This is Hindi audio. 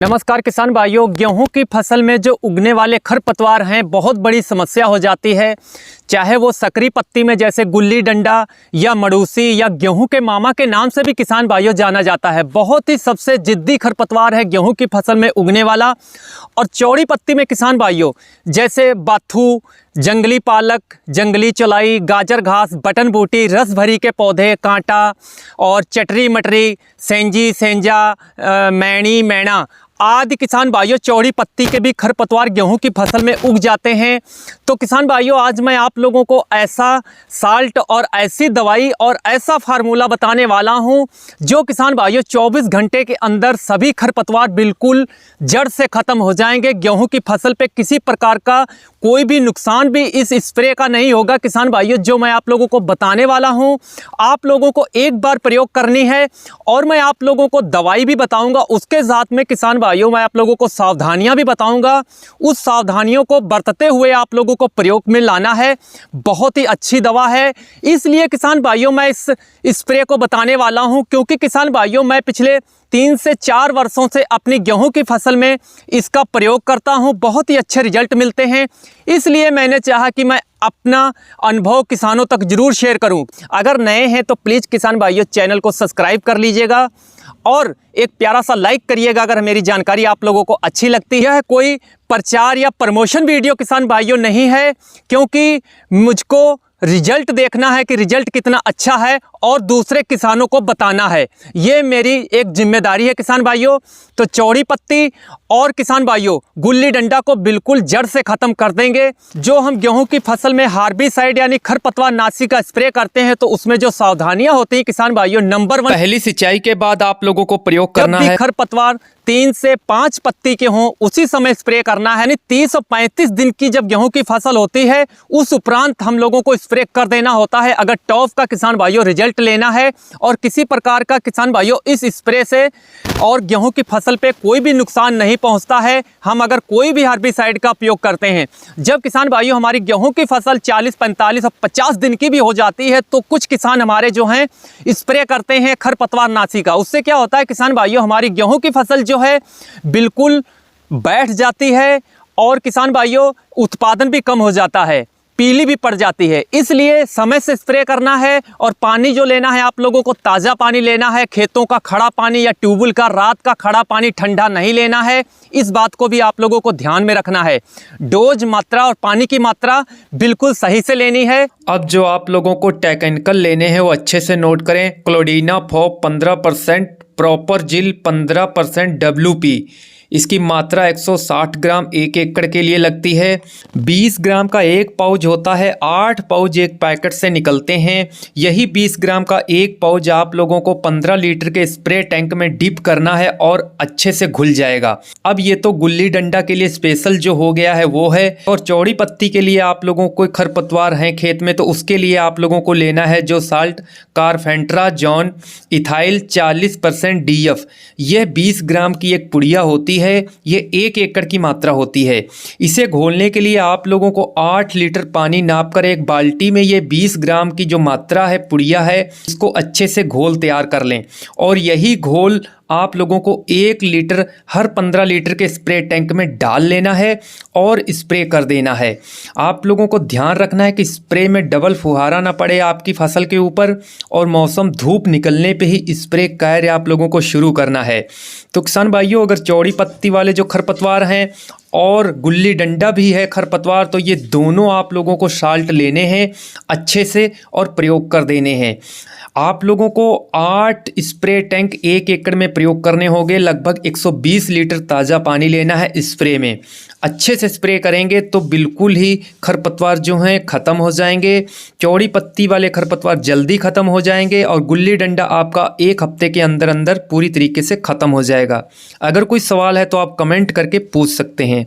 नमस्कार किसान भाइयों, गेहूं की फसल में जो उगने वाले खरपतवार हैं बहुत बड़ी समस्या हो जाती है। चाहे वो सकरी पत्ती में जैसे गुल्ली डंडा या मड़ूसी या गेहूं के मामा के नाम से भी किसान भाइयों जाना जाता है। बहुत ही सबसे जिद्दी खरपतवार है गेहूं की फसल में उगने वाला। और चौड़ी पत्ती में किसान भाइयों जैसे बाथू, जंगली पालक, जंगली चौलाई, गाजर घास, बटन बूटी, रस भरी के पौधे, कांटा और चटरी मटरी, सेंजी सेंजा, मैणी मैणा आदि किसान भाइयों चौड़ी पत्ती के भी खरपतवार गेहूं की फसल में उग जाते हैं। तो किसान भाइयों आज मैं आप लोगों को ऐसा साल्ट और ऐसी दवाई और ऐसा फार्मूला बताने वाला हूं जो किसान भाइयों 24 घंटे के अंदर सभी खरपतवार बिल्कुल जड़ से ख़त्म हो जाएंगे। गेहूं की फसल पे किसी प्रकार का कोई भी नुकसान भी इस स्प्रे का नहीं होगा। किसान भाइयों जो मैं आप लोगों को बताने वाला हूं आप लोगों को एक बार प्रयोग करनी है और मैं आप लोगों को दवाई भी बताऊंगा। उसके साथ में किसान भाइयों मैं आप लोगों को सावधानियां भी बताऊंगा। उस सावधानियों को बरतते हुए आप लोगों को प्रयोग में लाना है। बहुत ही अच्छी दवा है, इसलिए किसान भाइयों मैं इस स्प्रे को बताने वाला हूं क्योंकि किसान भाइयों मैं पिछले 3 से 4 वर्षों से अपनी गेहूं की फसल में इसका प्रयोग करता हूं। बहुत ही अच्छे रिजल्ट मिलते हैं, इसलिए मैंने चाहा कि मैं अपना अनुभव किसानों तक जरूर शेयर करूं। अगर नए हैं तो प्लीज़ किसान भाइयों चैनल को सब्सक्राइब कर लीजिएगा और एक प्यारा सा लाइक करिएगा अगर मेरी जानकारी आप लोगों को अच्छी लगती है। कोई प्रचार या प्रमोशन वीडियो किसान भाइयों नहीं है, क्योंकि मुझको रिजल्ट देखना है कि रिजल्ट कितना अच्छा है और दूसरे किसानों को बताना है। ये मेरी एक जिम्मेदारी है किसान भाइयों। तो चौड़ी पत्ती और किसान भाइयों गुल्ली डंडा को बिल्कुल जड़ से ख़त्म कर देंगे। जो हम गेहूं की फसल में हार्बिसाइड यानी खरपतवार नाशी का स्प्रे करते हैं तो उसमें जो सावधानियां होती हैं किसान भाइयों, नंबर 1 पहली सिंचाई के बाद आप लोगों को प्रयोग करना है। खरपतवार 3 से 5 पत्ती के हों उसी समय स्प्रे करना है। यानी 30 और 35 दिन की जब गेहूं की फसल होती है उस उपरांत हम लोगों को स्प्रे कर देना होता है अगर टॉप का किसान भाइयों रिजल्ट लेना है और किसी प्रकार का किसान भाइयों इस स्प्रे से और गेहूं की फसल पे कोई भी नुकसान नहीं पहुंचता है। हम अगर कोई भी हार्बिसाइड का उपयोग करते हैं, जब किसान भाइयों हमारी गेहूं की फसल 40, 45 और 50 दिन की भी हो जाती है तो कुछ किसान हमारे जो हैं स्प्रे करते हैं खरपतवार नाशी का। उससे क्या होता है किसान भाइयों हमारी गेहूं की फसल जो है बिल्कुल बैठ जाती है और किसान भाइयों उत्पादन भी कम हो जाता है, पीली भी पड़ जाती है। इसलिए समय से स्प्रे करना है और पानी जो लेना है आप लोगों को ताज़ा पानी लेना है। खेतों का खड़ा पानी या ट्यूबवेल का रात का खड़ा पानी ठंडा नहीं लेना है। इस बात को भी आप लोगों को ध्यान में रखना है। डोज मात्रा और पानी की मात्रा बिल्कुल सही से लेनी है। अब जो आप लोगों को टेक्निकल लेने हैं वो अच्छे से नोट करें। क्लोडीना फॉप 15%, प्रॉपर जिल 15%, WP इसकी मात्रा 160 ग्राम 1 एकड़ के लिए लगती है। 20 ग्राम का एक पाउच होता है, 8 पाउच एक पैकेट से निकलते हैं। यही 20 ग्राम का एक पाउच आप लोगों को 15 लीटर के स्प्रे टैंक में डिप करना है और अच्छे से घुल जाएगा। अब ये तो गुल्ली डंडा के लिए स्पेशल जो हो गया है वो है, और चौड़ी पत्ती के लिए आप लोगों को खरपतवार हैं खेत में तो उसके लिए आप लोगों को लेना है जो साल्ट कार्फेंट्राजॉन इथाइल 40% DF। यह 20 ग्राम की एक पुड़िया होती है, ये 1 एकड़ की मात्रा होती है। इसे घोलने के लिए आप लोगों को 8 लीटर पानी नाप कर एक बाल्टी में ये 20 ग्राम की जो मात्रा है पुड़िया है इसको अच्छे से घोल तैयार कर लें। और यही घोल आप लोगों को 1 लीटर हर 15 लीटर के स्प्रे टैंक में डाल लेना है और स्प्रे कर देना है। आप लोगों को ध्यान रखना है कि स्प्रे में डबल फुहारा ना पड़े आपकी फसल के ऊपर, और मौसम धूप निकलने पे ही स्प्रे कार्य आप लोगों को शुरू करना है। तो किसान भाइयों अगर चौड़ी पत्ती वाले जो खरपतवार हैं और गुल्ली डंडा भी है खरपतवार तो ये दोनों आप लोगों को साल्ट लेने हैं अच्छे से और प्रयोग कर देने हैं। आप लोगों को 8 स्प्रे टैंक 1 एकड़ में प्रयोग करने होंगे। लगभग 120 लीटर ताज़ा पानी लेना है स्प्रे में। अच्छे से स्प्रे करेंगे तो बिल्कुल ही खरपतवार जो हैं ख़त्म हो जाएंगे। चौड़ी पत्ती वाले खरपतवार जल्दी ख़त्म हो जाएंगे और गुल्ली डंडा आपका 1 हफ्ते के अंदर अंदर पूरी तरीके से ख़त्म हो जाएगा। अगर कोई सवाल है तो आप कमेंट करके पूछ सकते हैं।